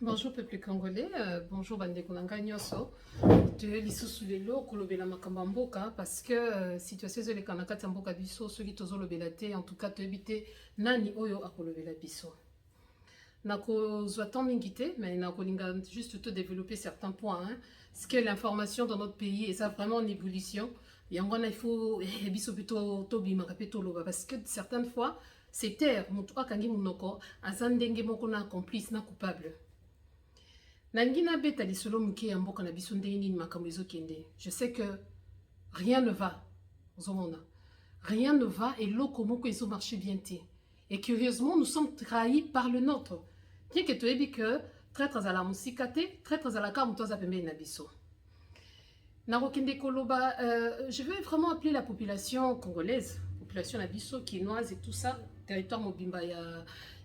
Bonjour peuple congolais, bonjour bande konanga nyoso. Je lisusu lelo kolobela makamba mboka parce que situation ezoleka na kati ya mboka biso soki tozolobela te en tout cas toyebi nani oyo akolobela biso. Nakozwa temps mingi te mais nakolinga juste te développer certains points hein. Parce que l'information dans notre pays est vraiment en ébullition. Yango il faut biso plutôt tobima kapeto loba parce que certaines fois c'est terre mutu akangi munoko azandenge moko na complice na coupable. Nangina beta lisolo muke ya mboka na biso ndenge nini makambo ezokende. Je sais que rien ne va. Rien ne va et loko moko ezo marché bien te. Et curieusement, nous sommes trahis par le nôtre. Bien que tu aies dit que traîtres à la musikate, traîtres à la carte, toi pembe na biso. Narokende koloba, je veux vraiment appeler la population congolaise, population nabiso, quinoise et tout ça, territoire mobimba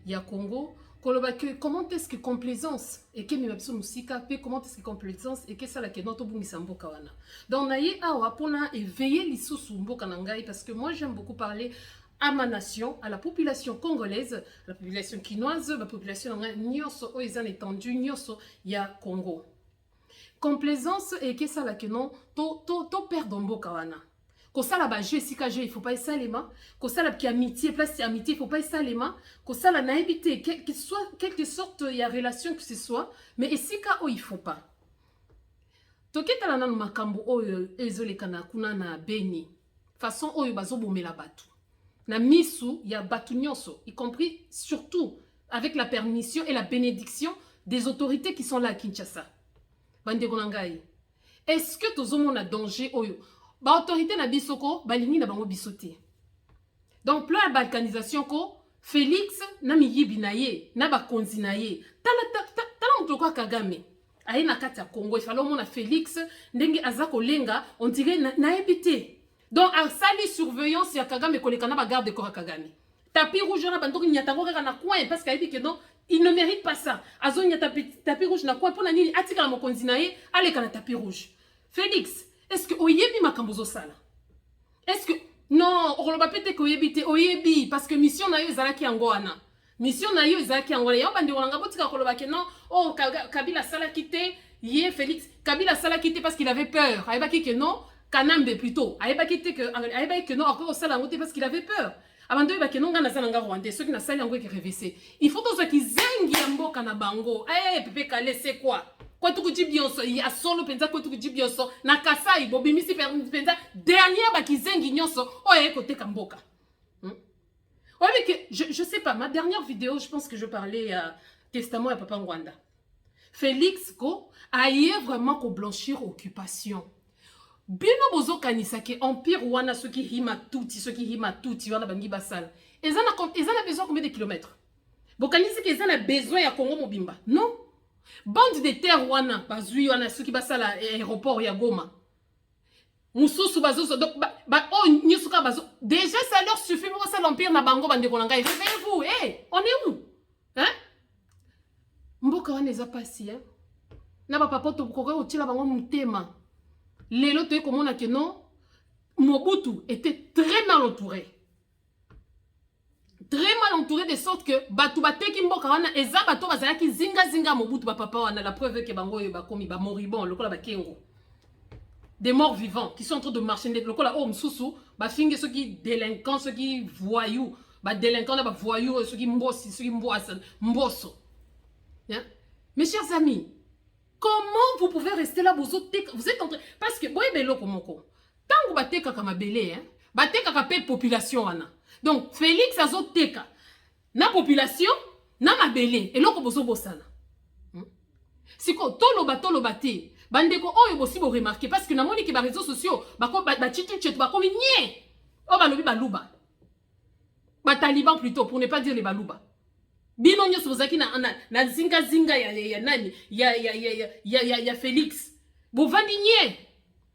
ya Congo. Koloba que comment est-ce que complaisance et que mimabiso musika pe comment est-ce que complaisance et que ça la que notre bungisa mboka wana. Donc naye awa pona éveiller lisusu mboka nangai parce que moi j'aime beaucoup parler à ma nation, à la population congolaise, à la population quinoise, la population nyonso oizan étendu nyonso ya Congo. Complaisance et que ça la que non to perdre mboka wana. Ko sala ba jeu sika jeu il faut pas ça les mains, ko sala ki amitié place amitié il faut pas ça les mains, ko sala na éviter que soit quelque sorte il y a relation que ce soit, mais sika oh il faut pas. Toketa la nanu makambo oyo ezolekana kuna na Beni. Façon oyo bazo bomela batu. Na misu ya batu nyonso, y compris surtout avec la permission et la bénédiction des autorités qui sont là à Kinshasa. Bande konangai. Est-ce que tozomona danger oyo? Ba autorité na bisoko balingi na bango bisoté. Donc plan la balkanisation ko Félix na miyibi na ye na bakonzi na ye. Tala mutoko Kagame. Aye na kati ya Congo il fallait mona Félix ndenge azako lenga on dirait na ebité. Donc à sali surveillance ya Kagame kolekana ba garde ko Kagame. Tapis rouge na bandoko nyatango kaka na coin parce qu'il dit que non il ne mérite pas ça. Azo nya tapis rouge na coin pona nini atika na mokonzi na ye aleka na tapis rouge. Félix est-ce que oyebi makambozo sala? Est-ce que non, on va peut-être que oyebi parce que mission na yo ezalaki yango wana. Mission na yo ezalaki yango wana. Ya bandi kolanga botika koloba ke non, oh Kabila sala kité, yé Félix, Kabila sala kité parce qu'il avait peur. Ayebaki que non, Kanambe plutôt. Ayebaki que non, encore sala ngote parce qu'il avait peur. Abando yeba ke non ngana sala nga Rwandais, ceux qui na sala yango ki révessé. Il faut que qui zengi ya mboka na bango. Eh Pepe Kale c'est quoi? Quoi tu dis bien ça, il y a solo penza quoi tu dis bien ça, na kasai bobimisi penza dernière ba kizengi nyonso o e côté kamboka. Ouais mais que je sais pas, ma dernière vidéo, je pense que je parlais testament à Papa Ngwanda. Félix ko aye vraiment ko blanchir occupation. Bino bozo kanisa ke empire wana ceux qui hima tuti wana bangi basala. Ezana besoin combien de kilomètres? Bokanisi ke ezana besoin ya Congo mobimba. Non. Bande de terre wana bazui wana soki basala aéroport ya Goma. Mususu bazo donc oh nyusuka bazo déjà ça leur suffit pour ça l'empire na bango bande konanga réveillez-vous on est où hein mboka wana eza pasi hein na ba papa to kokoka otila bango mutema lelo to komona que non Mobutu était très mal entouré. Très mal entouré de sorte que batu bateki mboka wana eza bato bazalaki zinga Mobutu ba papa wana la preuve que bango ba komi ba moribond lokola ba kengo des morts vivants qui sont en train de marcher lokola oh msusu ba finge ceux qui délinquants ceux qui voyous ba délinquants ba voyous ceux qui mbossi ceux qui mbosso hein? Mes chers amis, comment vous pouvez rester là vous êtes en train parce que boye belo komoko tango bateka kama belé hein bateka ka pe population wana. Donc, Félix azoteka na population, na mabele, et loko bozo bosala. Siko, tolo te, bandeko oyo bosi bo remarquer, parce que na moni ki ba réseaux sociaux, bako ba chitu chetu, bako minye, o balobi baluba. Ba taliban plutôt, pour ne pas dire les baluba. Bino nyoso bozaki na zinga ya nani, ya Félix. Bo vandi nye,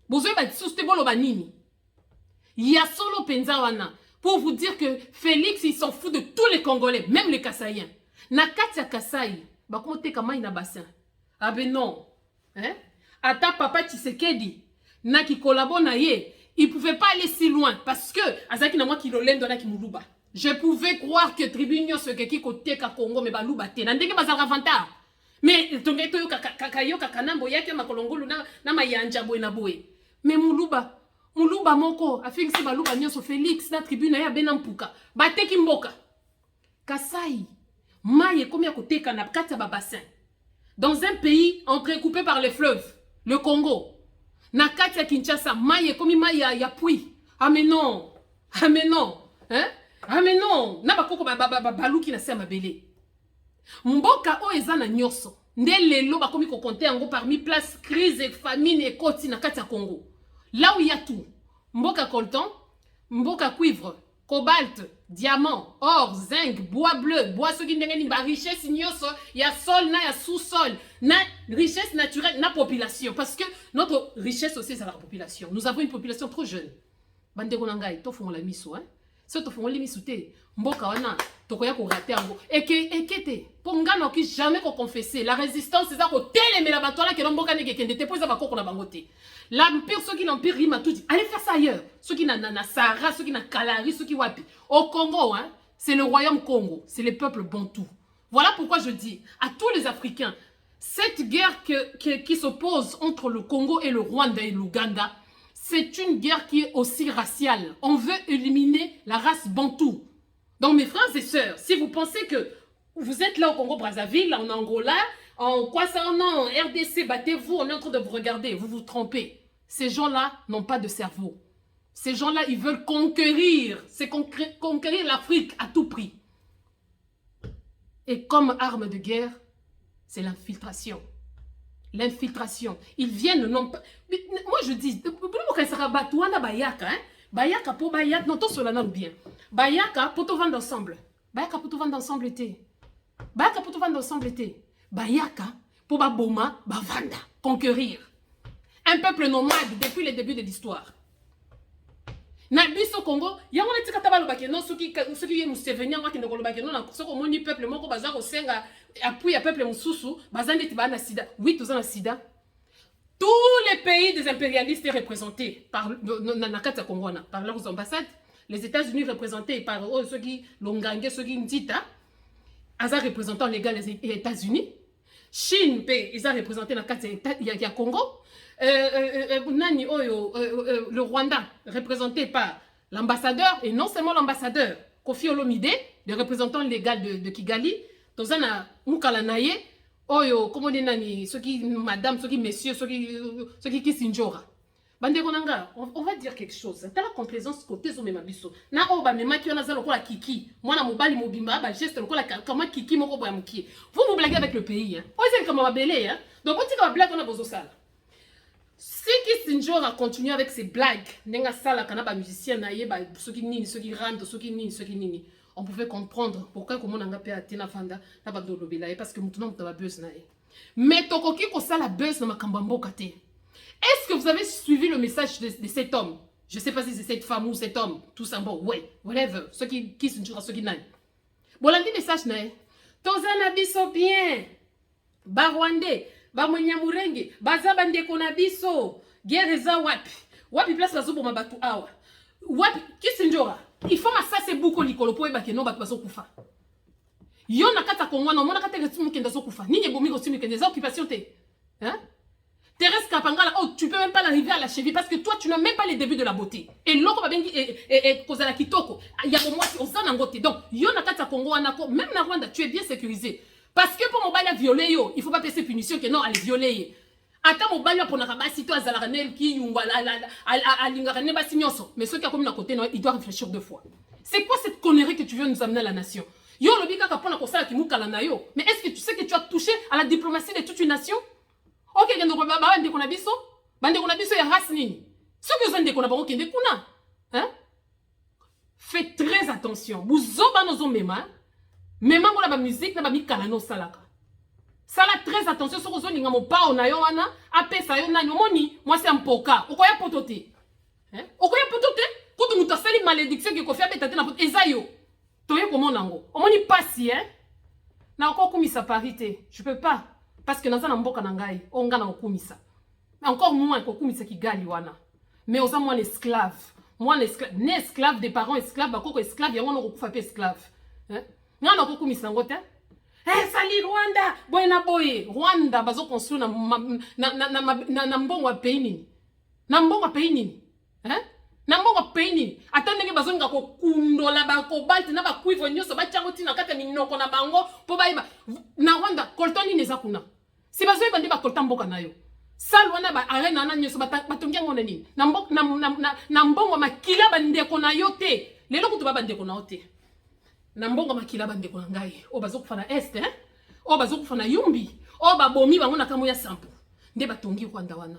bozo ba soste bolo ba nini. Ya solo penza wana. Pour vous dire que Félix, il s'en fout de tous les Congolais, même les Kassaïens. Na katia Kassai, bah comment t'es comme na bassin? Ah ben non, hein? Ata papa Tshisekedi, na qui collabore na ye, il pouvait pas aller si loin parce que azaki na moi qui l'olem dona ki muluba. Je pouvais croire que tribunio ce qui côté ka Congo mais baluba te. Na ndenge bazara vanta. Mais tongeto yo kakayo kakanambo yake makolongulu na mayanja boy na boy. Mais muluba moko afingisi baluba nyonso Félix na tribune ya benampuka. Bateki mboka. Kasai maye komi akoteka na kati ya bassin. Dans un pays entrecoupé par les fleuves, le Congo. Na kati ya Kinshasa maye komi maye ya puits. Ah mais non. Ah mais non. Hein? Ah mais non. Na bakoko baluki na se mabele. Mboka o ezana nyoso. Nde lelo bakomi ko compter yango parmi place crise et famine et koti na kati ya Congo. Là où il y a tout. Mboka coltan, mboka cuivre, cobalt, diamant, or, zinc, bois bleu, bois soki ndenge ni ba richesse nyoso, ya sol na ya sous-sol, na richesse naturelle na population parce que notre richesse aussi c'est la population. Nous avons une population trop jeune. Bande ko nangai to fongola miso hein. Si tu fais les te mboka wana tokoya ko rater yango ekete pongano ki jamais ko confesser la résistance c'est ça ko telemela bato la ke mboka ne kende te poza bakoko na bangote l'empire ceux qui l'empire rima tout dit allez faire ça ailleurs ceux qui na Sahara ceux qui na Kalari ceux qui wapi au Congo hein c'est le royaume Congo c'est les peuples bantous. Voilà pourquoi je dis à tous les Africains cette guerre qui s'oppose entre le Congo et le Rwanda et l'Ouganda. C'est une guerre qui est aussi raciale. On veut éliminer la race bantou. Donc mes frères et sœurs, si vous pensez que vous êtes là au Congo-Brazzaville, en Angola, en quoi ça en RDC, battez-vous, on est en train de vous regarder, vous vous trompez. Ces gens-là n'ont pas de cerveau. Ces gens-là, ils veulent conquérir. C'est conquérir l'Afrique à tout prix. Et comme arme de guerre, c'est l'infiltration. L'infiltration. Ils viennent, non pas... Moi, je dis, Bayaka pour Bayaka, non, tout cela non bien. Bayaka pour tout vendre ensemble. Bayaka pour tout vendre ensemble été. Bayaka pour tout vendre ensemble été. Bayaka pour Baboma, Bavanda, conquérir. Un peuple nomade depuis le début de l'histoire. Na biso Congo, ya ngona tika tabalo bakeno soki ye Museveni ngwa kende kolobakeno na soko moni peuple moko baza ko senga appui ya peuple mususu bazandi ti bana sida. Oui, tous en sida. Tous les pays des impérialistes représentés par na kati ya Congo par leurs ambassades, les États-Unis représentés par ceux qui Longange, ceux qui Ndita, aza représentant légal les États-Unis. Chine pe ils ont représenté na kati ya Congo. Le Rwanda, représenté par l'ambassadeur, et non seulement l'ambassadeur, Kofi Olomide, le représentant légal de Kigali, Tozana Mukalanaye, Oyo, comment on dit, ceux qui, madame, ceux qui, messieurs, ceux qui Kisinjora. Bandekonanga, on va dire quelque chose. T'as la complaisance côté zo memabiso. Na oba mema ki on a zalo ko la kiki. Moi na mobali mobimba ba geste ko la comment kiki moko boya muki. Vous blaguez avec le pays hein. Oise comme mabelé hein. Donc on dit que blague on a besoin ça. Si Kisinjora continue avec ses blagues, nenga sala kanaba musicien na yeba ceux qui nini, ceux qui rentrent, ceux qui nini, on pouvait comprendre pourquoi comment on a pe atena fanda na ba dolobela parce que maintenant on va buzz na ye. Mais tokoki ko sala buzz na makamba mboka te. Est-ce que vous avez suivi le message de cet homme? Je ne sais pas si c'est cette femme ou cet homme. Tout ça, bon, ouais, whatever. Ceux qui sont ceux qui n'aiment. Bon, lundi message, n'est. Tozana biso bien. Ba Rwandais, ba Mwenyamurenge, ba Zabande konabiso. Guerre za wapi. Wapi place la zobo mabatu awa. Wapi, Kisinjora. Il faut ça c'est beaucoup likolo po eba ke no batu baso kufa. Yo na kata Kongo no mona kata retu mukenda so kufa. Ninye bomi ko timi kende za occupation te. Hein? Thérèse Kapangala, oh, tu peux même pas l'arriver à la cheville parce que toi, tu n'as même pas les débuts de la beauté. Et l'autre va bien et Kozala Kitoko. Il y a au moins, on s'en a ngoté. Donc, Yona Kata Congo, même na Rwanda, tu es bien sécurisé. Parce que pour mon bail à violer, il ne faut pas passer punition que non, elle est violée. Attends, mon bail pour n'a pas si toi, Zalaranel, qui, ou à l'Ingarane, Bassignoso. Mais ceux qui ont commis à côté, il doit réfléchir deux fois. C'est quoi cette connerie que tu veux nous amener à la nation? Yo, le bika kapona kosala ki mukalana yo. Mais est-ce que tu sais que tu as touché à la diplomatie de toute une nation? Ok, bande kuna biso ya race nini. Ceux que vous avez bango kende kuna. Hein? Faites très attention. Buzoba nozo mema. Mema ngona ba musique na ba mikala no salaka. Sala très attention sur ozo ninga mo pa ona yo wana, apesa yo nani omoni, moi c'est mpoka. Okoya potote. Hein? Okoya potote. Kutu muta sali malédiction ki kofia betate na pot ezayo. Toye komona ngo. Omoni pasi hein? Na oko kumisa parité. Je peux pas. Parce que dans un mboka nangai, on gagne okumisa. Encore moins kokumisa ki gali wana. Mais aux moi l'esclave. Moi l'esclave, né esclave des parents esclaves, bakoko esclave, ya wana okufa pe esclave. Hein? Ngana kokumisa ngote. Eh, sali Rwanda. Boyena boye. Rwanda, bazo construire na mbongo wa pays nini. Na mbongo wa pays nini. Hein? Na mbongo wa pays nini. Atandenge bazo nga ko kundola ba cobalt na ba cuivre nyoso ba tiango tina kata minoko na bango po ba iba. Na Rwanda, kolton nini eza kuna. Si bazo iba ndi ba kolton mboka na yo. Salwana ba arena na nyoso batongia ngone nini. Na mbongo makila bandeko na yo te. Lelo kutu ba bandeko na yo te. Na mbongo makila bandeko na ngai o bazo kufana este hein o bazo kufana yumbi o ba bomi bango na kamu ya sampo nde batongi Rwanda wana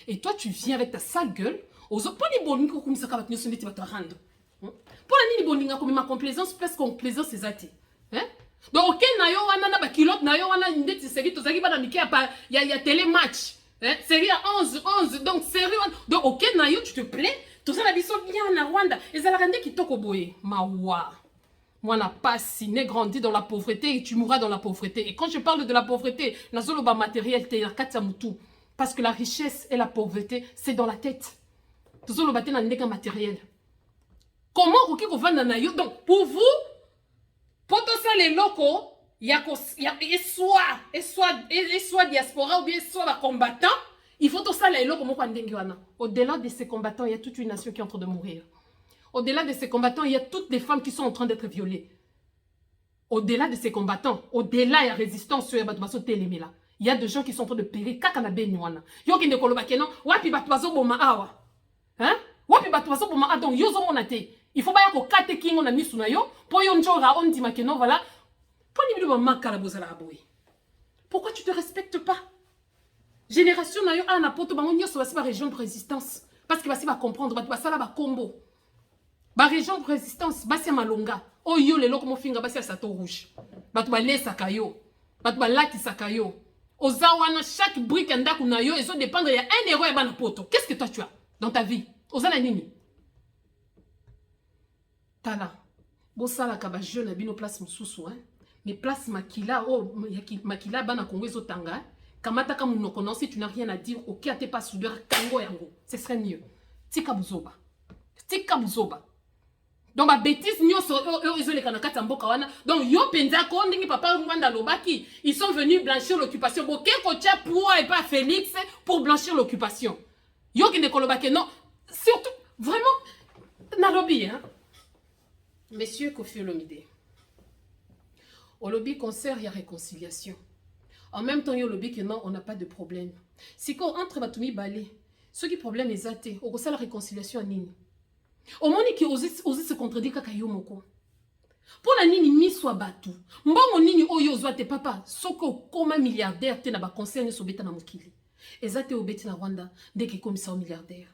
et toi tu viens avec ta sale gueule ozo poni bolingo ko kumisa ka batnyo sondeti bato rando pona nini bolinga ko ma complaisance presque complaisance ezati hein donc ok na yo wana na ba kilote na yo wana ndeti série to zaki bana mike ya télé match hein série à 11 donc série donc ok na yo tu te plais tout ça la biso bien na Rwanda ezala rende kitoko boye mawa. Moi, n'a pas si né grandi dans la pauvreté et tu mourras dans la pauvreté. Et quand je parle de la pauvreté, nazoloba matériel te katsamutu. Parce que la richesse et la pauvreté, c'est dans la tête. Nazoloba te na ndeka matériel. Comment roki ko vanda na yo? Donc, pour vous, pour tout ça les locaux, il y a soit diaspora ou bien soit combattant, il faut tout ça les locaux mo ndenge wana. Au-delà de ces combattants, il y a toute une nation qui est en train de mourir. Au-delà de ces combattants, il y a toutes les femmes qui sont en train d'être violées. Au-delà de ces combattants, au-delà de la résistance, il y a des gens qui sont en train de périr. Kaka na benywana. Yo ki ndeko loba kenon, wapi batu bazo boma awa. Hein? Wapi batu bazo boma a donc yo zo monate. Il faut pas yako kate kingo na misu na yo, po yo njora on di makeno voilà. Poni bido ba makala bozala aboy. Pourquoi tu te respectes pas? Génération na yo ana poto bango nyoso basi ba région de résistance parce que basi ba comprendre batu basala ba combo. Ba région de résistance, basi malonga. Oh yo lelo komo finga basi sato rouge. Batu ba lesa kayo. Batu ba lati sakayo. Ozawana chaque brique ndaku na yo, ils ont dépendre il y a 1 euro et bana poto. Qu'est-ce que toi tu as dans ta vie? Ozana nini? Tala. Bosala ka ba jeune bino place mususu hein. Mais place makila oh makila bana Congo ezotanga. Kamata ka munoko non si tu n'as rien à dire, OK ate pas soudeur kango yango. Ce serait mieux. Tika buzoba. Tika buzoba. Donc ba bêtise nyoso les kanakata mboka wana. Donc yo penza ko ndingi papa Rwanda lobaki, ils sont venus blanchir l'occupation. Boké ko tia pour et pas Félix pour blanchir l'occupation. Yo ki ne kolobaki non, surtout vraiment na lobby hein. Monsieur Kofi Olomide. Au lobby concert il y a réconciliation. En même temps yo lobby que non, on n'a pas de problème. Si ko entre batumi balé, ce qui problème les athées, au ça la réconciliation à nini. Au moment qui ose se contredire kaka yo moko. Pour la nini mi soit batu. Mbongo nini oyo zwa te papa. Soko koma milliardaire te na ba conseil ne sobeta na mokili. Ezate obeti na Rwanda dès comme ça milliardaire.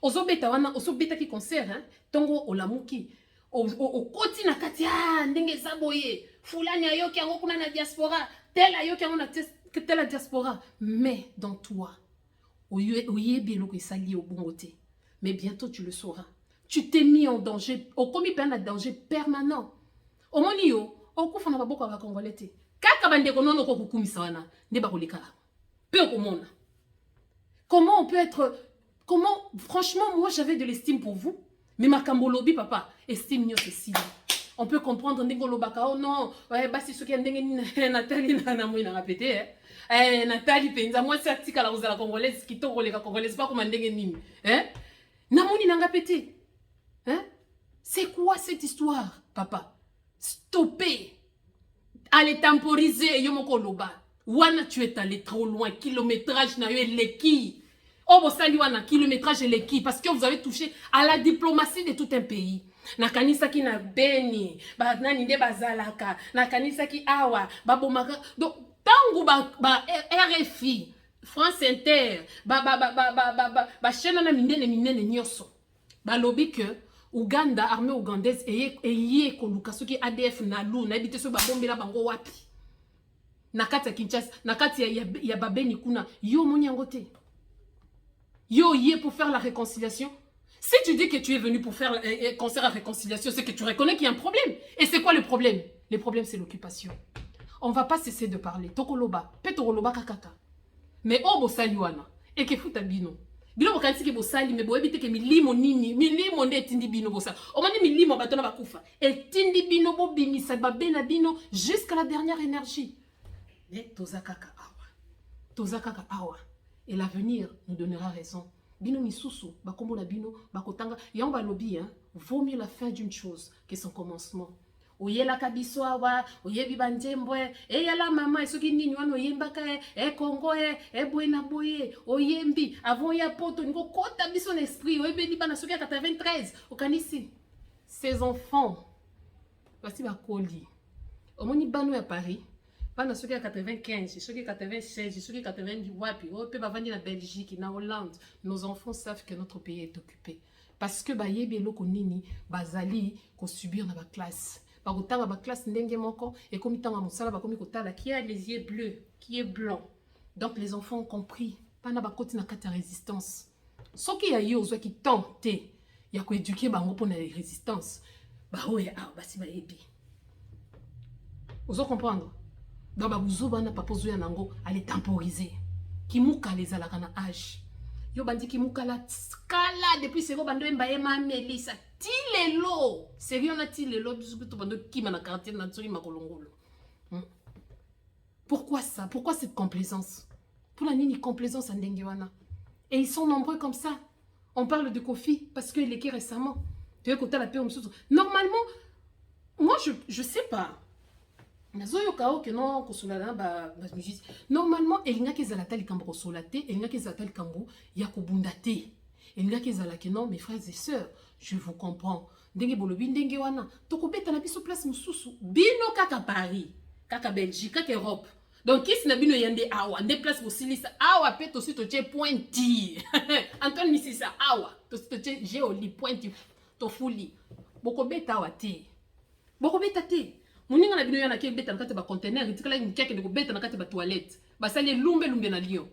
Ozo beta wana ozo beta ki concert hein. Tongo olamuki. O koti na kati ndenge zaboye. Fulani ayo ki yango kuna na diaspora. Tel ayo ki yango na tel la diaspora. Mais dans toi. Oye biloko esali obongote. Mais bientôt tu le sauras. Tu t'es mis en danger, au commis un danger permanent. Au monio, au coup fana bako ka congolais. Kaka bande ko nono ko kukumisa wana, ne ba koleka. Peu ko mona. Comment on peut être comment franchement moi j'avais de l'estime pour vous, mais makambo lobi papa, estime nyo ceci. On peut comprendre ndingo lobaka oh non, ouais basi soki ndenge Nathalie na moi na répéter hein. Nathalie penza moi c'est atika la ozala congolaise qui to koleka congolaise pas comme ndenge nini, hein? Namoni nanga pété. Hein? C'est quoi cette histoire, papa? Stoppez. Allez temporiser yomoko loba. Wana tu es allé trop loin. Kilométrage na yo leki. Oh bosali wana kilométrage leki parce que vous avez touché à la diplomatie de tout un pays. Na kanisa ki na beni, ba nani nde bazalaka, na kanisa ki awa, ba bomaka. Donc tangu ba RFI France Inter, chaîne na minene nyoso. Ba lobby que Uganda, armée ougandaise, eye koluka soki ADF nalu, na ebite so ba bombela bango wapi. Nakati ya Kinshasa, nakati ya babeni kuna, yo moni yangote. Yo yé pour faire la réconciliation. Si tu dis que tu es venu pour faire concert à réconciliation, c'est que tu reconnais qu'il y a un problème. Et c'est quoi le problème? Le problème c'est l'occupation. On va pas cesser de parler. Tokoloba, petoroba kakaka. Mais oh bosaliwana et que futa bino. Bino bokanisi ke bosali me boyebi ke milimo nini milimo nde etindi bino bosala omoni milimo bato na bakufa etindi bino bobimisa babe na bino jusqu'à la dernière énergie toza kaka awa et l'avenir nous donnera raison bino misusu bakombo na bino bakotanga yango balobi hein vaut mieux la fin d'une chose que son commencement oyelaka biso awa oyebi banjembwe eyala mama esoki nini wana oyembaka Congo boye na boye oyembi avant ya poto niko kota biso na esprit oyebeli bana soki ya 93 okanisi ces enfants basi bakoli omoni bano ya Paris bana soki ya 95 soki 96 soki 90 wapi ope bavandi na Belgique na Hollande nos enfants savent que notre pays est occupé parce que bayebi eloko nini bazali ko subir na ba classe bakotanga ba classe ndenge moko et comme tanga mosala bakomi kotala qui a les yeux bleus qui est blanc donc les enfants ont compris pana bakoti na kati résistance soki ya yo ozwa ki tente ya ko éduquer bango pona résistance ba oya basi bayebi ozo comprendre donc babuzo bana papozo ya nango aller temporiser kimuka les alaka na âge yo bandi kimuka la skala depuis seko bando embaye ma melisa tilelo sérieux na tilelo biso to bando kima na quartier na tsoi makolongolo pourquoi ça pourquoi cette complaisance pour la nini complaisance en dengewana et ils sont nombreux comme ça on parle de Kofi parce qu'il est qui récemment tu veux côté la paix normalement moi je sais pas que non normalement il n'y a que zalata likambo kosolate il n'y a que zalata likambo ya kobundate il n'y a que zalake non mes frères et sœurs je vous comprends ndenge bolobi ndenge wana tokobeta na biso place mususu bino kaka Paris kaka Belgique kaka Europe donc kisi na bino yande awa nde place bosilisa awa pe to sito che pointi Antoine Misisa awa to sito che géoli pointi to fuli bokobeta awa te bokobeta te moninga na bino yana ke beta na kati ba conteneur itikala ni keke de beta na kati ba toilette basali lumbe na Lyon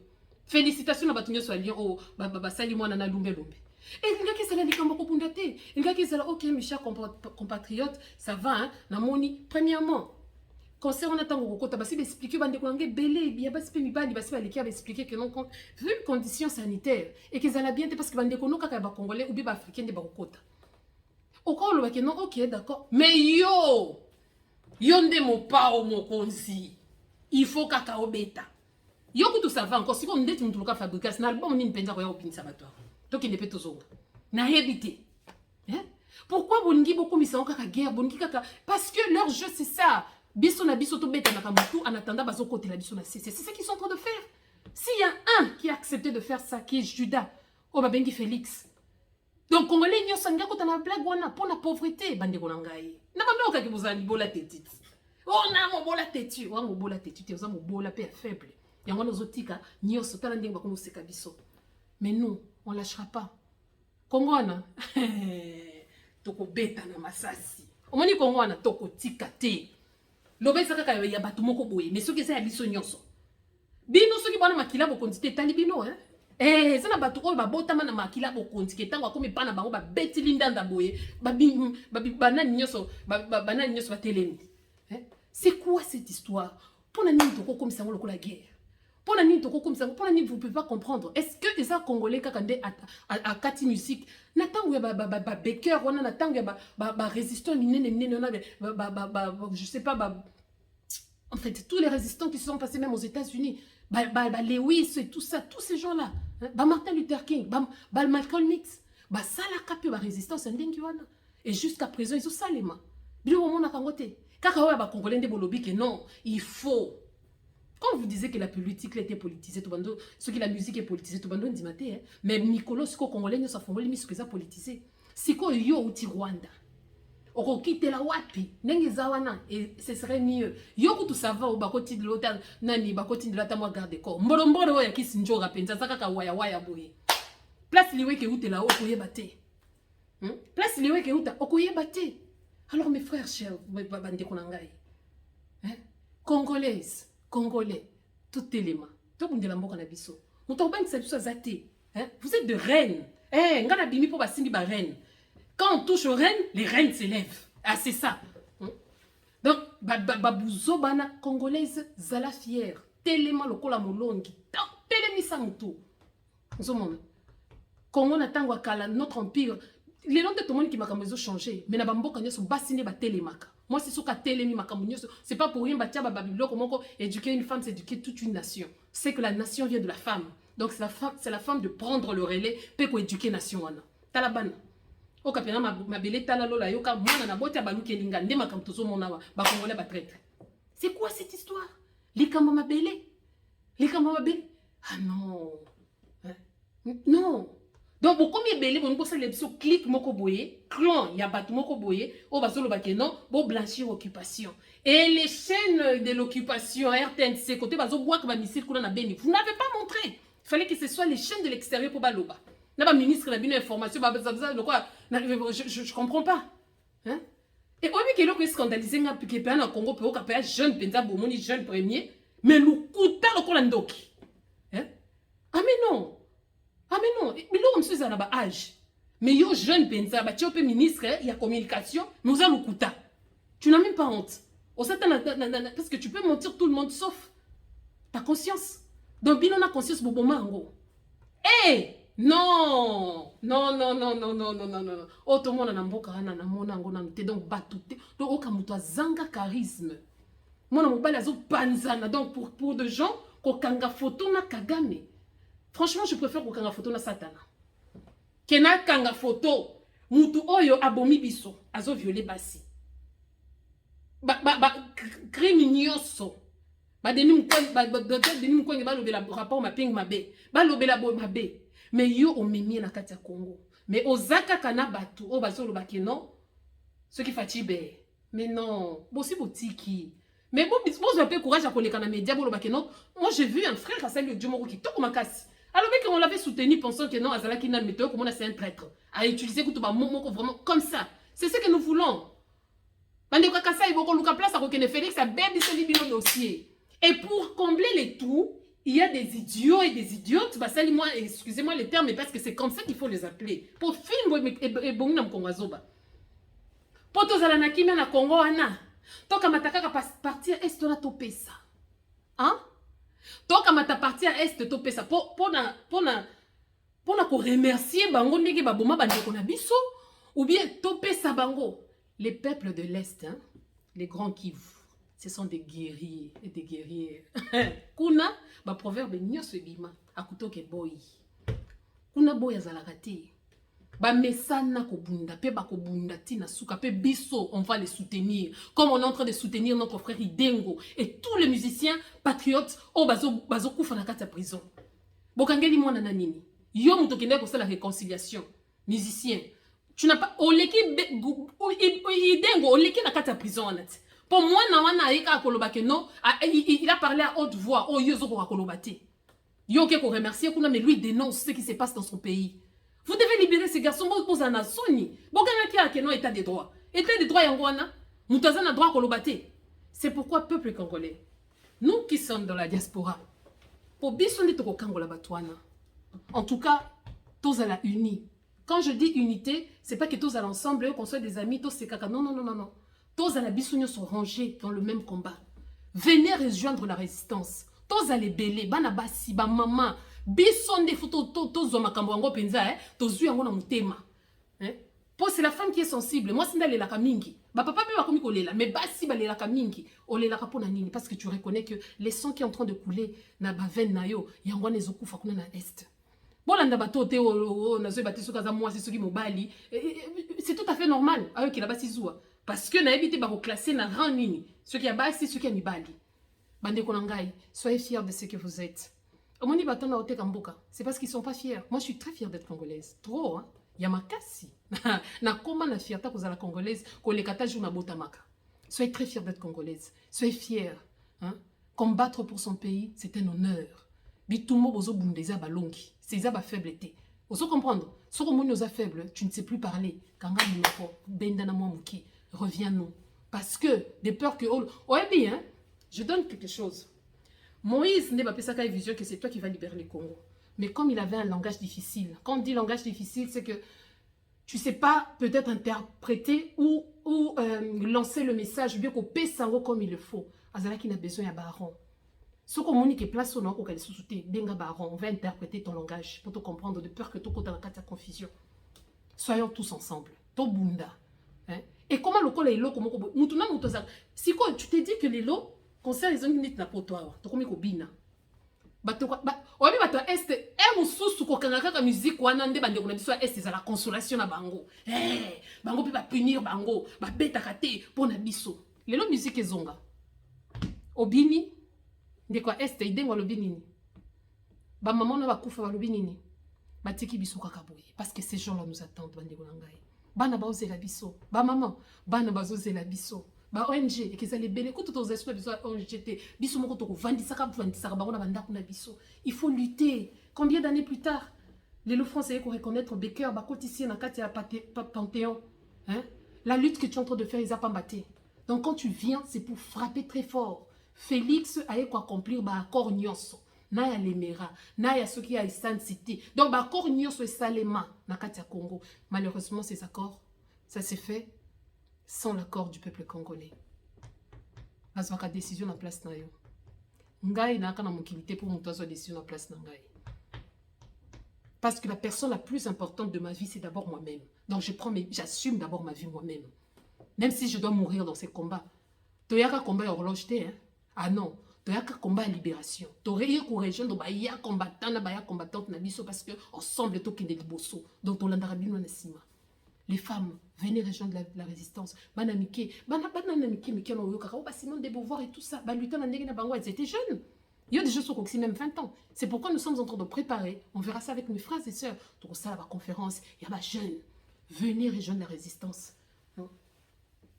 félicitations na batunyo so Lyon o basali mwana na lumbe et il y a qui s'allait likambo ko bundate il y a qui s'allait OK mes chers compatriotes ça va hein na moni premièrement concert on attend ko kota basi expliquer bande ko ngé belé bien basi pe mibali basi baleki a expliquer que non vu les conditions sanitaires et qu'ils allaient bien parce que bande ko no kaka ba congolais ou ba africain de ba kota au ko lo ba que non OK d'accord mais yo yonde mopao mokonzi il faut kaka obeta yoko tout ça va encore si on ndeti mutuluka fabrikas na album ni mpenza ko ya opinisa bato donc il ne peut tozonga na habité hein pourquoi boningi beaucoup misao kaka guerre boningi kaka parce que leur jeu c'est ça biso na biso to beta na kamutu en attendant bazo côté la biso na c'est ce qu'ils sont en train de faire s'il y a un qui a accepté de faire ça qui est Judas o babengi Félix donc congolais nyo sanga ko na blague wana pour la pauvreté bande ko ngai na bambe okaki bozali bola teti oh na mo bola teti wa mo bola teti te mo bola pe faible yango no zotika nyo sotala ndenge bakomo seka biso mais nous on lâchera pas kongwana toko beta na masasi omoni kongwana toko tika te lobesa kaka ya bato moko boye mais soki ça ya biso nyonso bino soki bana makila bokonzi te tali bino hein sana bato oyo babotama na makila bokonzi ke tango akomi pana bango babeti lindanda boye banani nyonso batelemi c'est quoi cette histoire pona nini toko comme ça lokola guerre pona nini toko comme ça pona nini vous pouvez pas comprendre est-ce que les congolais kaka nde à kati musique na tango ya ba becker wana na tango ya ba résistants minene na je sais pas en fait tous les résistants qui se sont passés même aux États-Unis Lewis et tout ça tous ces gens-là Martin Luther King Malcolm X sala kapi ba résistance ndenge wana et jusqu'à présent ils ont salema bilo mona kangote kaka wa ba congolais nde bolobi que non il faut. Quand vous disiez que la politique était politisée, ce que la musique est politisée, tout le monde dit maté, mais Nicolas, ce que Congolais ne s'en font pas, ce que ça politisé. C'est quoi yo ou Rwanda? On quitte la wapi, n'engezawana et ce serait mieux. Yo tout ça va au bakoti de l'hôtel, nani bakoti de la tamwa garde corps. Mbolombolo ya kisinjo rapenza saka waya waya boye. Place liwe ke ute la okoye baté. Place liwe ke uta okoye baté. Alors mes frères chers, bande konangai. Hein? Congolaises. Congolais, tout élément. Tout le monde est mboka na biso. Mutobangi sa biso azate. Vous êtes de reines. Ngana bimi po basimbi ba reine. Quand on touche aux reines, les reines s'élèvent. Ah c'est ça. Donc babuzo bana congolaise zala fière. Tellement lokola molongi. Telemisa mutu. Nzomona. Congo na tango akala notre empire les noms de tout le monde qui m'a comme changé mais na bamboka nyoso basine ba telemaka. Moi c'est ce qu'a télémi makambo nyoso, c'est pas pour rien batia ba biblio comment éduquer une femme c'est éduquer toute une nation. C'est que la nation vient de la femme. Donc c'est la femme de prendre le relais pe ko éduquer nation wana. Talabana. O kapena mabele tala lola yoka mwana na botia baluki linga nde makam tozo mona ba congolais ba traître. C'est quoi cette histoire? Likamba mabele. Likamba mabele. Ah non. Hein? Non. Donc, beaucoup de belé, on peut faire les clics moko boye, clan, y a pas moko boye, au basolo bakeno, bon blanchir occupation. Et les chaînes de l'occupation, RTNC, côté baso bois que va missile qu'on a béni. Vous n'avez pas montré. Il fallait que ce soit les chaînes de l'extérieur pour baloba. Là, le ministre a bien information, de quoi, je comprends pas. Hein? Et au lieu que l'on scandalisé, on a pu qu'il y ait un Congo, pour qu'il y ait un jeune penza, bomoni jeune premier, mais le coup de qu'on a ndoki. Hein? Ah, mais non. Ah mais non, mais là on se à âge. Mais yo jeune pensa, bah tu es ministre, il y a communication, nous allons coûter. Tu n'as même pas honte. Parce que tu peux mentir tout le monde sauf ta conscience. Donc bien on a conscience pour bon mango. Eh non, non non non non non non non non. Oh tout le monde na mboka na mona ngo na te donc batute. Donc okamuto zanga charisme. Moi na mobile azo panzana donc pour de gens ko kanga photo na Kagame. Franchement, je préfère qu'on kanga photo na satana. Kena kanga photo, mutu oyo abomi biso, azo violé basi. Criminioso. Deni mkwenye ba lobela rapport ma ping mabe. Ba lobela bo mabe. Mais yo omemi na kati ya Congo. Mais ozaka kana batu, o bazo lobaki non. Ce qui fatibe. Mais non, bosi botiki. Mais bon, vous avez courage à coller dans les médias, non. Moi j'ai vu un frère à Salio Djomoro qui toque ma casse. Alors qu'on l'avait soutenu pensant que non, Azala Kina météo, comme on a c'est un traître. À utiliser vraiment comme ça. C'est ce que nous voulons. Bande Kakasa, il faut qu'on place à Rokene Félix, à bébé ce dossier. Et pour combler les tout, il y a des idiots et des idiotes. Bah, ça, moi, excusez-moi les termes, mais parce que c'est comme ça qu'il faut les appeler. Pour film, et bon, nam Kongazoba. Pour tous à la Nakime, na Congo, Anna. Tant qu'à m'attaquer à partir, est-ce que tu as topé ça? Hein? Donc, à ma partie à est topé ça pour remercier bango ndenge baboma bandeko na biso ou bien topé ça bango. Les peuples de l'Est, hein, les grands Kivu, ce sont des guerriers et des guerrières. Kuna ba proverbe nyoso ebima akutoke boy. Kuna boy azalakati. Ba mesana kobunda pe ba kobunda tina suka pe biso on va les soutenir comme on est en train de soutenir notre frère Idengo et tous les musiciens patriotes au bazo kufa na kati ya prison. Bokangeli mwana na nini yo muto kende ko la réconciliation musicien tu n'as pas oleki Idengo oleki na kati ya prison anati pour moi na wana aika koloba ke non il a parlé à haute voix oh yo zo ko kolobate yo ke ko remercier kuna mais lui dénonce ce qui se passe dans son pays. Vous devez libérer ces garçons. Vous avez un soni. Vous avez un état de droit. État de droit, nous avons un droit kolobate. C'est pourquoi, peuple congolais, nous qui sommes dans la diaspora, pour bien sonner to Kongola Batouana, en tout cas, tous à la unie. Quand je dis unité, c'est pas que tous à l'ensemble, qu'on soit des amis, tous ces caca. Non, non, non, non, non. Tous à la bissounio sont rangés dans le même combat. Venez rejoindre la résistance. Tous à les belés, banabasi, ba maman. Bisson des photos, tous makambo ngo penza, tous yango na mutema. C'est la femme qui est sensible. Moi, c'est d'aller la kamingi. Ba papa peut pas comme kolela, mais basi ba la kamingi. Olela kapona nini parce que tu reconnais que les sang qui est en train de couler na ba veine na yo, yango na ezokufa kuna na est. Bon là bato te na zo baté so kaza moi c'est ce qui mobali. C'est tout à fait normal. Ayo ki la basi zoua parce que na évité ba ko classer na rang nini. Ceux qui a basi, ceux qui a mibali. Bande konangai, soyez fiers de ce que vous êtes. C'est parce qu'ils ne sont pas fiers. Moi, je suis très fière d'être congolaise. Trop, hein. Yamakasi. Na koma na fierté que la congolaise, que les katajou na botamaka. Soyez très fiers d'être congolaise. Soyez fiers. Hein. Combattre pour son pays, c'est un honneur. Bitumo bozo bundeza balongi. C'est ça ba faibleté. Vous comprendre. Si on est faible, tu ne sais plus parler. Kanga minoko, bendana mouki. Reviens-nous. Parce que, des peurs que... Ouais, bien, je donne quelque chose. Moïse n'est pas pensé vision que c'est toi qui vas libérer le Congo. Mais comme il avait un langage difficile, quand on dit langage difficile, c'est que tu ne sais pas peut-être interpréter ou lancer le message bien qu'au Pessango comme il le faut. Azala qui n'a besoin d'un baron. Ce qu'on monique place au nom qu'elle sous-souté, benga baron, on va interpréter ton langage pour te comprendre de peur que tu aies dans la confusion. Soyons tous ensemble. Tobunda. Hein? Et comment le col est l'eau, comment si quoi, tu t'es dit que les lots, concernent les hommes qui n'ont pas toi, tu comme bina. Obi bato este mususu kokanga kaka musique wana nde bande kona biso este za la consolation na bango. Bango pe ba punir bango, ba betaka te pona biso. Lelo musique ezonga. Obini ndeko este idengo lobi nini. Ba maman na bakufa balobi nini. Batiki biso kaka boye parce que ces gens-là nous attendent bande kona ngai. Bana ba ozela biso, ba maman, bana ba ozela biso. Ba ONG et qu'ils allaient belé quand tous espèces biso ONG biso moko to vandisaka bango na bandako na biso. Il faut lutter. Combien d'années plus tard les lots français qu'on reconnaître Becker ba ici na kati ya Panthéon. Hein? La lutte que tu es en train de faire ils a pas batté. Donc quand tu viens c'est pour frapper très fort. Félix a eu quoi accomplir ba accord nyonso. Na ya Lemera, na ya ceux qui a Istan City. Donc ba accord nyonso salema na kati ya Congo. Malheureusement ces accords ça s'est fait sans l'accord du peuple congolais. Azwaka décision en place na yo. Ngai na kana mokilité pour monter sa décision en place na ngai. Parce que la personne la plus importante de ma vie c'est d'abord moi-même. Donc j'assume d'abord ma vie moi-même. Même si je dois mourir dans ces combats. Toyaka combat horloge té hein. Ah non, toyaka combat libération. Toreye ko région do baya combattant na baya combattante na biso parce que ensemble to kende liboso. Donc to landara bino na sima. Les femmes, venez rejoindre la résistance. Banamike, banamike, Mike, no yoka, ba Simone de Beauvoir et tout ça. Ba lutin na ndenge na bango, elles étaient jeunes. Il y a des jeux sur Coxy, même 20 ans. C'est pourquoi nous sommes en train de préparer. On verra ça avec mes frères et sœurs. Donc ça, la conférence, il y a des jeunes. Venez rejoindre la résistance.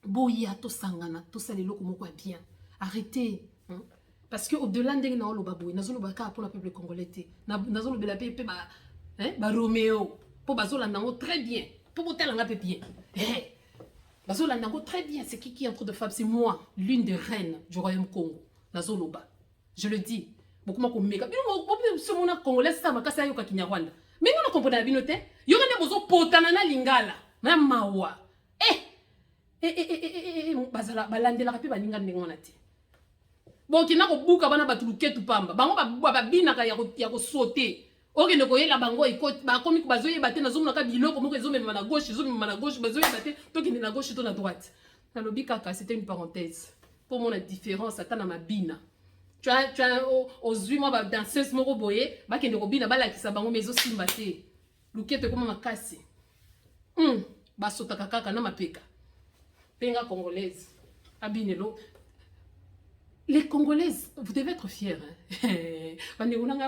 Boya, to sangana, to ça les locaux moko bien. Arrêtez. Parce que au-delà ndenge na olo baboy, nazo lo baka pour le peuple congolais. Nazo lo bela pe ba Roméo. Pour bazola nango très bien. Pour botter la ngape bien. Bazola nango très bien. C'est qui est en train de faire? C'est moi, l'une des reines du royaume Congo. Nazo loba. Je le dis. Beaucoup moins comme méga. Mais ce mon congolais ça m'a cassé yoka kinyarwanda. Mais nous ne comprenons pas binote. Yoka ne bozo potana na lingala. Na mawa. Bazala balande la rapi baninga ndengona te. Bon kina ko buka bana batuluke tu pamba. Bango ba binaka ya ko sauter. Ok, ne koyela bango ikoti ba komi bazoye baté na zomo na ka biloko moko ezomema na gauche, ezomema na gauche, bazoye baté to kine na gauche to na droite. Na lobi kaka, c'était une parenthèse. Pour mon la différence ata na mabina. Tu as ozui moi ba danseuse moko boye, ba kende ko bina ba la kisa bango mezo simba te. Lukete comme makasi. Ba sota kaka na mapeka. Penga congolaise. Abinelo. Les Congolaises, vous devez être fiers. Hein?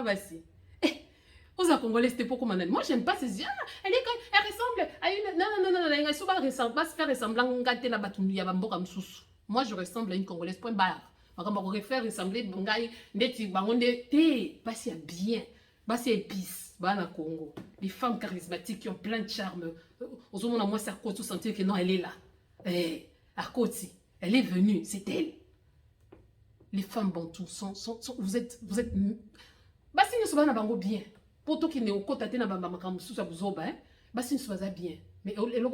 Basi. Aux Congolais, c'était pour comment. Moi, j'aime pas ces gens. Elle ressemble à une. Non. Elle va se faire ressembler à une. Moi, je ressemble à une Congolaise. Point barre. Je vais faire ressembler à une. Pas si bien. Pas si épice. Bana Congo. Les femmes charismatiques qui ont plein de charme. Aux hommes, moi, c'est à côté de sentir que non, elle est là. À côté. Elle est venue. C'est elle. Les femmes bantoues vous êtes. Basi ne souvent na bango bien. Pour toi qui n'est au côté de la maman sous sa bouzoba, basi ne soient bien. Mais il ne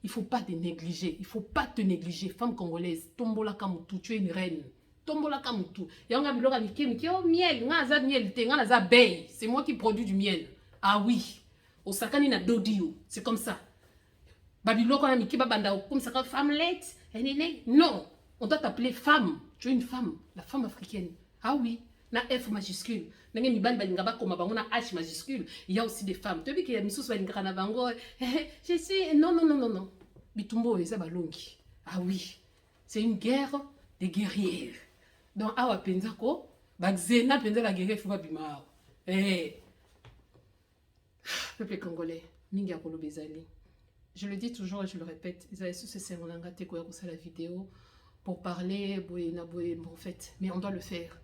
faut pas te négliger. Il ne faut pas te négliger. Femme congolaise, tombola kamutu, tu es une reine. Tombola kamutu. Yanga bilora miki oh miel, ngaza miel, te ngaza bay. C'est moi qui produis du miel. Ah oui. Osakani na dodio, c'est comme ça. Babiloko na miki babanda comme ça femmelette. Non, on doit t'appeler femme. Tu es une femme, la femme africaine. Ah oui. Na F majuscule. Il y a aussi des femmes. Tu sais je sais. Non. Bitumbo, ah oui. C'est une guerre des guerrières. Donc, awa penzako, bagzena penza la guerre faut pas bimao. Peuple congolais, minga kolo bezali. Je le dis toujours et je le répète, ils avaient sous ce langate quoi la vidéo pour parler en fait, mais on doit le faire.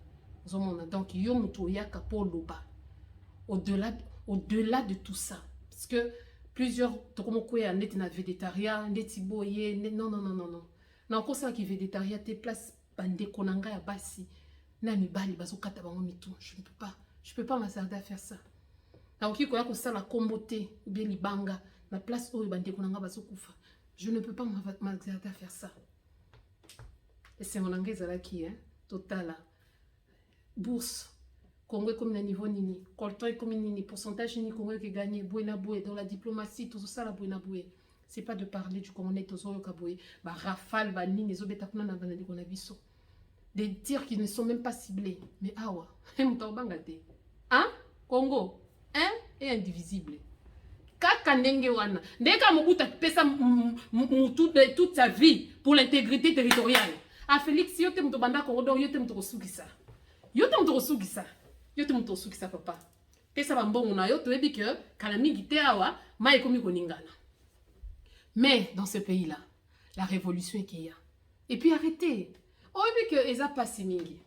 Donc, au-delà de tout ça, parce que plusieurs végétariens, non. Non, encore ça qui est végétarien, tes places bandé konanga ya basi, nani bali bazo kata bango mitou. Je peux pas m'asserder à faire ça. Donc, il y a ça la comboté ou bien libanga, la place où bandé konanga bazo kufa. Je ne peux pas m'asserder à faire ça. Et c'est mon anglais qui est total. bourse. Congo est comme un niveau nini. Colton est comme nini. Pourcentage nini Congo qui gagne. Bouena boué. Dans la diplomatie, tout ça, la bouena boué. C'est pas de parler du Congolais, tout ça, kaboué. Bah, rafale, bah, nini, les obéta, qu'on a des tirs qui ne sont même pas ciblés. Mais awa, hein? Congo, hein? Et indivisible. Kaka ndenge wana. Ndeka Mobutu pesa toute sa vie pour l'intégrité territoriale. Ah Félix, yo te muto banda Congo, donc yo te muto kosukisa. Yo te muto kosukisa. Yo te muto kosukisa papa. Pesa bambongo na yo to ebi que kala mingi te awa, ma ekomi koningana. Mais dans ce pays-là, la révolution est qu'il y a. Et puis arrêtez. Oh, et puis que Eza passe mingi.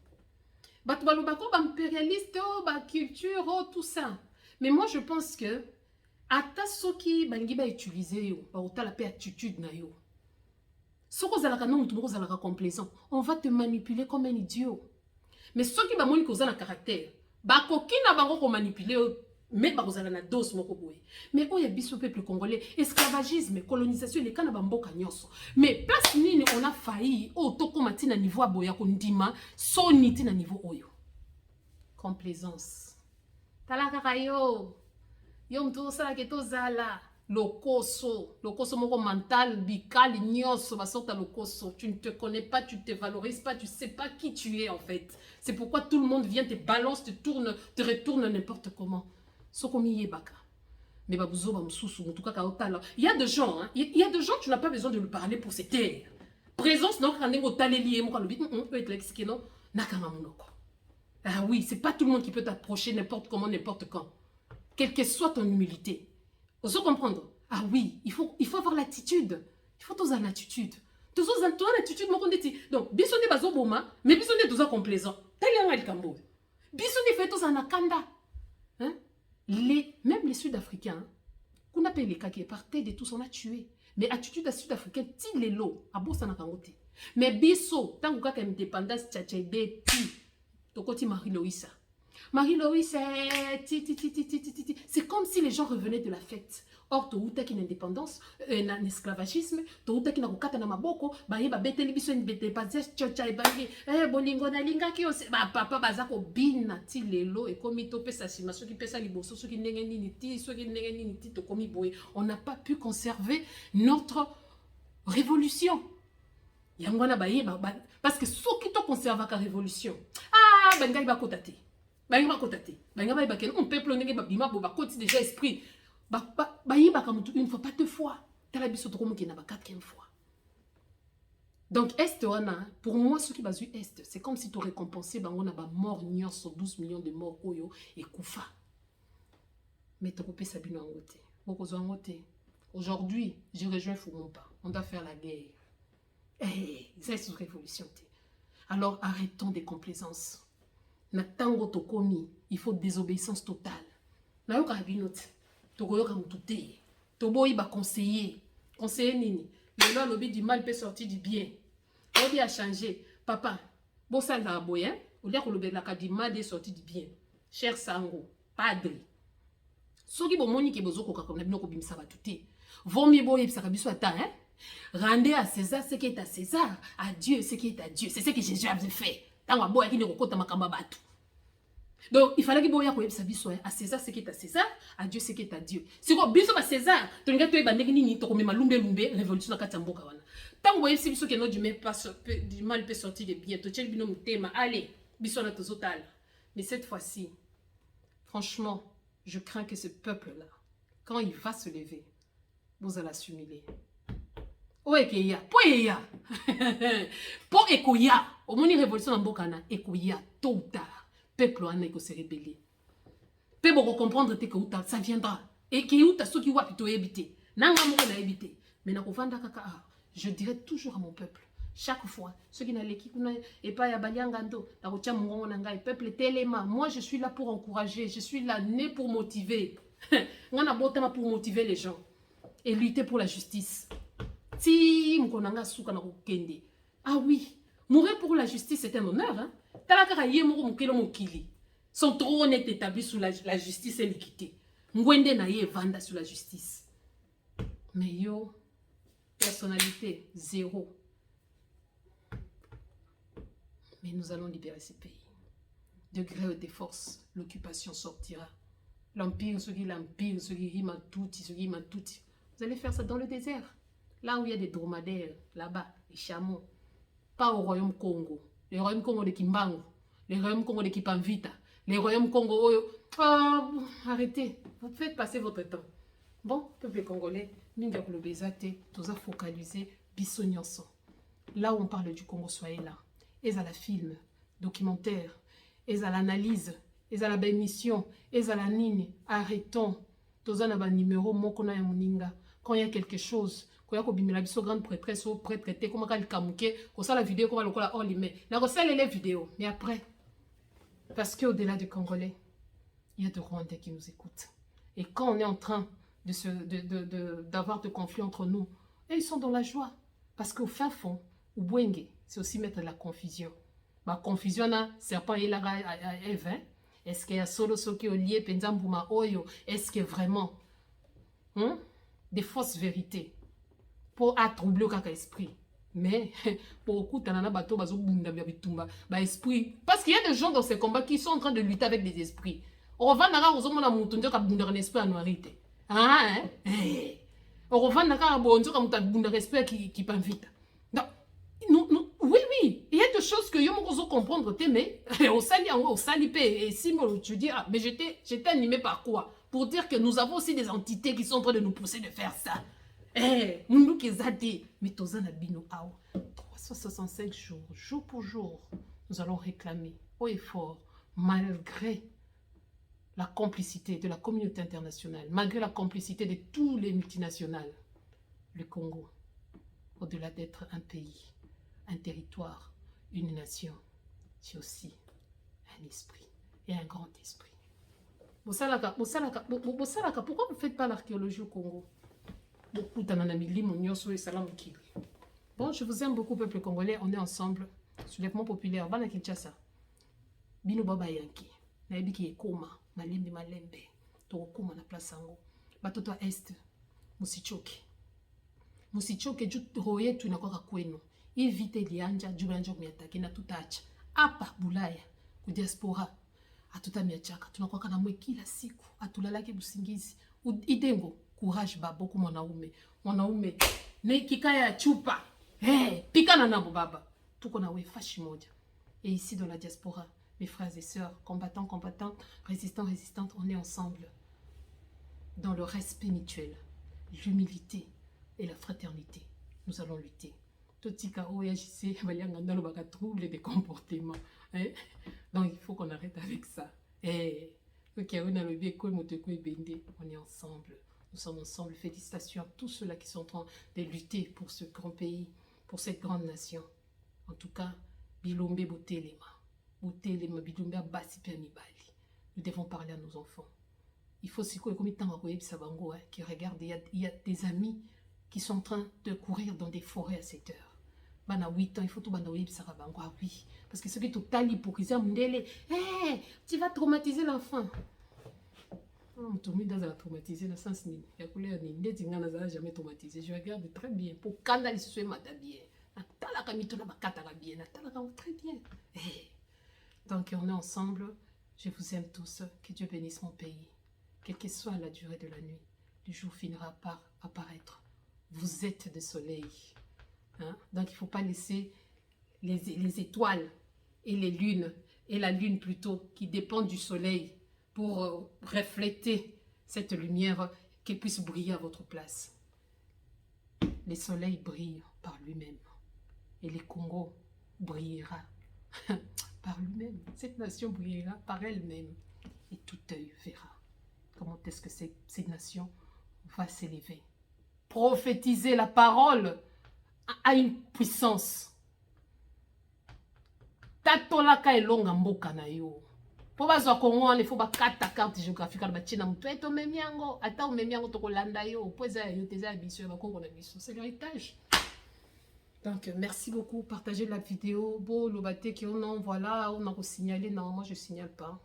Batoubalobako, impérialiste, ba culture, tout ça. Mais moi, je pense que ata soki bangi ba utiliser yo, ba ota la paix attitude na yo. Soko zalaka non mutu zalaka complaisant, on va te manipuler comme un idiot. Mais soki ba moni ko zala caractère, ba kokina bango ko manipuler mais ba kozala na dos moko boye. Mais oya biso peuple congolais, esclavagisme, colonisation les kana bamboka nyonso. Mais place nini on a failli o toko matina niveau aboya ko ndima, so niti na niveau oyo. Complaisance. Talaka kayo. Yo mtu sala ke tozala lokoso moko mental bical nyonso basota lokoso. Tu ne te connais pas, tu te valorises pas, tu sais pas qui tu es en fait. C'est pourquoi tout le monde vient te balance, te tourne, te retourne n'importe comment. Sokomi yebaka. Mais babuzo ba mususu mutuka ka otala. Il y a des gens hein, il y a des gens tu n'as pas besoin de lui parler pour se taire. Présence non quand ngo taleli mo ka lobi peut être l'expliquer non nakanga monoko. Ah oui, c'est pas tout le monde qui peut t'approcher n'importe comment n'importe quand. Quelle que soit ton humilité. Vous comprendre? Ah oui, il faut avoir l'attitude. Il faut avoir l'attitude. Tu as l'attitude, mon condé. Donc, bisonne bazo boma, mais bisonne tous complaisant. T'as l'air cambo. Bisonne fait tous en akanda. Hein? Même les Sud-Africains, qu'on appelle les cas qui partaient de tous, on a tué. Mais attitude à Sud-Africain, ti les lots, à bourse en akangote. Mais biso, tant que indépendance, tchatchédé, ti, tokoti Marie-Louisa. Marie-Louise, c'est comme si les gens revenaient de la fête. Or, tu as une indépendance, un esclavagisme, tu as une kokata na maboko, ba ye ba beteli biso une bete pas chocha ba bolingo na linga ki ba papa bazako bina ti lelo e komi to pesa sima soki pesa liboso soki ndenge nini ti soki ndenge nini ti to komi boye. On n'a pas pu conserver notre révolution. Yangwana ba ye ba parce que soki to conserver la révolution. Ah, bengai ba kotate. Baïma kotate. Baïma baïma ken on peuple nenge babima bo ba koti déjà esprit. Baïma kamutu une fois pas deux fois. Tala biso to komo kena ba quatrième fois. Donc est wana pour moi ceux qui basu est, c'est comme si tu récompensé bango na ba mort nyonso 12 millions de morts oyo et kufa. Mais to kopé sabino ngote. Boko zo ngote. Aujourd'hui, je rejoins Furumpa. On doit faire la guerre. Eh, c'est une révolution. Alors arrêtons des complaisances. Na tango tokomi, il faut désobéissance totale. Na yoka binote, tokoyoka mutute, toboyi ba conseiller. Conseiller nini? Le loi lobby du mal peut sortir du bien. Obi a changé. Papa, bon ça la boye, ou liako lobby la du mal est sorti du bien. Cher Sango, padre. Soki bo moni ke bozo koka comme na binoko bimisa batute. Vomi boye bisaka biso ata hein? Rendez à César ce qui est à César, à Dieu ce qui est à Dieu. C'est ce que Jésus a fait. Donc, il fallait que boya ko yebisa biso à César ce qui est à César, à Dieu ce qui est à Dieu. Si ko biso ba César, to nga to e bandeki nini to ko mema lumbe révolution na katamboka wana. Tant boya biso que no du mal peut sortir de bien. To tchel bino mutema, allez, biso na tozotal. Mais cette fois-ci, franchement, je crains que ce peuple-là, quand il va se lever, vous allez l'assimiler. Oekeya, poeya. Po ekoya. Au moins une révolution en Bokana, ekoya, tôt ou tard, peuple en est se rébeller. Peuple va comprendre que ça viendra. Et que ou ta ceux qui voient plutôt éviter. Nanga mo na éviter. Mais na kovanda kaka, je dirais toujours à mon peuple, chaque fois, ceux qui n'allaient qui et pas ya baliangando, la rocha mongo nanga et peuple téléma. Moi je suis là pour encourager, je suis là né pour motiver. On a botama pour motiver les gens et lutter pour la justice. Si mkonanga souka na kokende. Ah oui. Mourir pour la justice, c'est un honneur. Hein? Son trône est établi sous la justice et l'équité. Ngwende na ye vanda sous la justice. Mais yo, personnalité, zéro. Mais nous allons libérer ce pays. degré des forces, l'occupation sortira. L'empire, ce qui l'empire, ce qui rime en tout, ce qui rime en tout. Vous allez faire ça dans le désert. Là où il y a des dromadaires, là-bas, les chameaux. Pas au royaume Congo. Le royaume Congo de Kimbangu. Le royaume Congo de Kipanvita. Le royaume Congo... Oh, arrêtez. Vous faites passer votre temps. Bon, peuple congolais, nous avons le bézaté, nous avons focalisé, bissonyanson. Là où on parle du Congo, soyez là. Et à la film, documentaire, et à l'analyse, et à la bémission, et à la nini, arrêtons. Tous en avons numéro, mokona ya moninga. Quand il y a quelque chose, quand il y a bimela biso grande prêtresse ou prêtre, comment il kamouke, qu'on ça la vidéo, qu'on va le coller en limé. La recette, les vidéos. Mais après, parce qu'au-delà du Congolais, il y a des Rwandais qui nous écoutent. Et quand on est en train d'avoir de conflits entre nous, et ils sont dans la joie. Parce qu'au fin fond, au Bwenge, c'est aussi mettre de la confusion. Ma confusion, là, serpent et la Eve. Est-ce qu'il y a solo soki au lié, penzambuma oyo? Est-ce que vraiment, des fausses vérités pour attroubler au caca esprit? Mais pour beaucoup, tanana bateau, bazo bunda bitumba, ba esprit. Parce qu'il y a des gens dans ces combats qui sont en train de lutter avec des esprits. On revient naka ozomo na mutunjo ka bunda un esprit anuarité. Ah hein? On revient naka bonjo ka muta bunda esprit qui panvita. Donc oui, il y a des choses que yo mo comprendre mais au sali et si tu dis ah mais j'étais animé par quoi? Pour dire que nous avons aussi des entités qui sont en train de nous pousser de faire ça. Mundu kezate mais tozana bino ao 365 jours, jour pour jour, nous allons réclamer haut et fort, malgré la complicité de la communauté internationale, malgré la complicité de tous les multinationales, le Congo, au-delà d'être un pays, un territoire, une nation, c'est aussi un esprit et un grand esprit. Pourquoi vous ne faites pas l'archéologie au Congo? Bon, je vous aime beaucoup, peuple congolais. On est ensemble. Soulèvement populaire. Bana Kinshasa. Bino baba yanki. Naebi ki ekoma. Malembe malembe. Tokoma na place ango. Batoto est. Musichoke. Musichoke ju roye tu inakoka kwenu. Invite lianja jubanja kumiatake na tutacha. Apa bulaya. Ku diaspora. Atuta miachaka. Tunakoka na mwe kila siku. Atulalake busingizi. Idengo. Courage babo mwanaume. Mwanaume. Ne kikaya chupa. Pikana na baba. Tuko na wefashi moja. Et ici dans la diaspora, mes frères et sœurs, combattants, combattantes, résistants, résistantes, on est ensemble. Dans le respect mutuel, l'humilité et la fraternité. Nous allons lutter. Totika OYJC, trouble des comportements. Donc il faut qu'on arrête avec ça. On est ensemble. Nous sommes ensemble. Félicitations à tous ceux-là qui sont en train de lutter pour ce grand pays, pour cette grande nation. En tout cas, Bilombe Botelema. Botelema, Bilombe Basipi Anibali. Nous devons parler à nos enfants. Il faut aussi qui regarde, il y a des amis qui sont en train de courir dans des forêts à cette heure. Bana 8 ans, il faut tout bana oui. Parce que ce qui est total hypocrisie, tu vas traumatiser l'enfant. Traumatisé dans le sens ni jamais traumatisé. Je regarde très bien pour quand il se mata bien. Très bien. Donc on est ensemble. Je vous aime tous. Que Dieu bénisse mon pays. Quelle que soit la durée de la nuit, le jour finira par apparaître. Vous êtes des soleils. Donc il ne faut pas laisser les étoiles et les lunes, et la lune plutôt, qui dépendent du soleil, pour refléter cette lumière, qu'elle puisse briller à votre place. Le soleil brille par lui-même. Et le Congo brillera par lui-même. Cette nation brillera par elle-même. Et tout œil verra comment est-ce que cette nation va s'élever. Prophétiser la parole a une puissance. Tatolaka elonga mboka na yo. Po bazwa Congo, il faut bakata carte géographique na bachina mutu eto memiango ata memiango to kolanda yo poza yo teza biso ba Congo na biso, c'est l'héritage. Donc merci beaucoup, partagez la vidéo. Bon lobate qui on voilà, on a signalé, non moi je signale pas.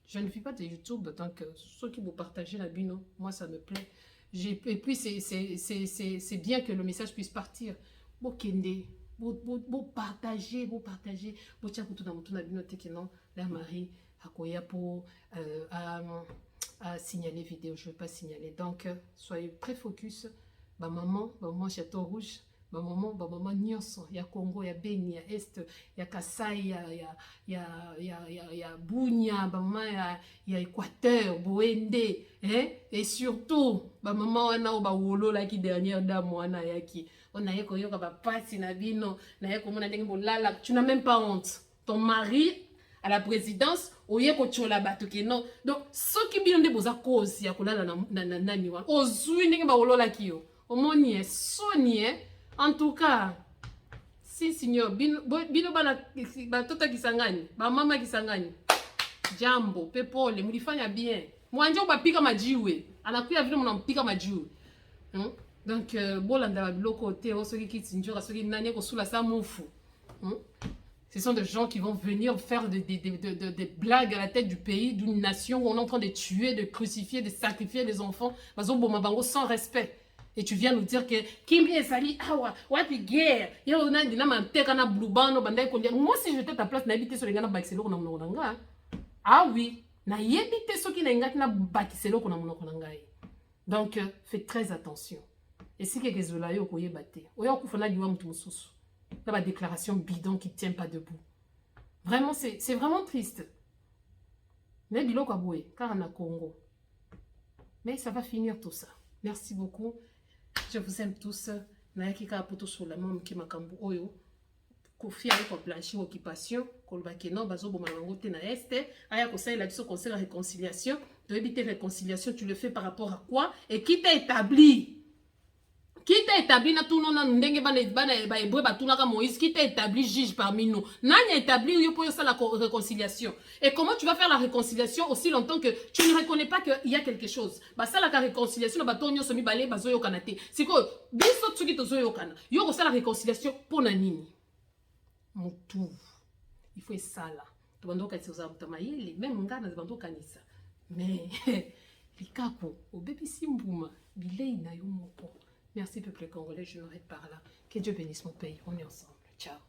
Je ne vis pas de YouTube, donc ceux qui vous partagez la bino, moi ça me plaît. Et puis c'est bien que le message puisse partir. Bokende Vous partagez, vous tiens tout dans mon noté que non, la Marie a quoi pour à signaler vidéo, je ne veux pas signaler. Donc, soyez très focus. Bah maman, Château Rouge. Bah maman, nyonso. Il y a Congo, il y a Beni, il y a Est, il y a Kassai, il y a Bunia, bah maman, il y a Équateur, Boende, hein? Et surtout, bah maman, on a wolo là qui dernière dame, on a yaki. On a yako yoka ba pasi na bino, na yako mona dengo lala. Tu n'as même pas honte. Ton mari à la présidence, oye ko chola bato ke non. Donc, ce qui bino de boza cause ya kolala na nani wa. Ozui ndenge ba wolo la kiyo. Omoni e soni e. En tout cas, si signor, bino bana tota kisangani, ba mama kisangani. Jambo, pepole, mulifanya bien. Mwanje ubapika majiwe. Anakuya vile mnampika majiwe. Donc, bolanda ba biloko te, osoki kitinjora, soki nani ko sula sa mufu. Ce sont des gens qui vont venir faire des blagues à la tête du pays, d'une nation où on est en train de tuer, de crucifier, de sacrifier les enfants. Sans respect. Et tu viens nous dire que Kimbi et Sali, what the guerre? Moi, si j'étais à ta place, n'habiter sur les gars, ah oui, n'habiter sur qui n'a donc, faites très attention. Et si quelqu'un est là, il y a la déclaration bidon qui ne tient pas debout. Vraiment, c'est vraiment triste. Mais biloko aboué, car on a Congo. Mais ça va finir tout ça. Merci beaucoup. Je vous aime tous. Nayaki ka poto sur la main qui m'a kambu oyo. Kofi avec un plancher occupation. Kolbake non bazo bomango te na este. Aya ko ça il a dit conseil la réconciliation. De éviter réconciliation, tu le fais par rapport à quoi? Et qui t'a établi? Qui t'a établi na tout non ndenge bana ebwe batunaka Moïse? Qui t'a établi juge parmi nous? Nani a établi yo pour ça la réconciliation? Et comment tu vas faire la réconciliation aussi longtemps que tu ne reconnais pas qu'il y a quelque chose? Bah ça la réconciliation ba tonyo somi balé bazo yo kanate. C'est quoi? Biso tsuki tozo yo kana. Yo ko ça la réconciliation pour na nini? Mutu. Il faut ça là. To bando ka tsoza mutamayele même ngana bando kanisa. Mais likako obebi simbuma bilei na yo moko. Merci peuple congolais, je m'arrête par là. Que Dieu bénisse mon pays. On est ensemble. Ciao.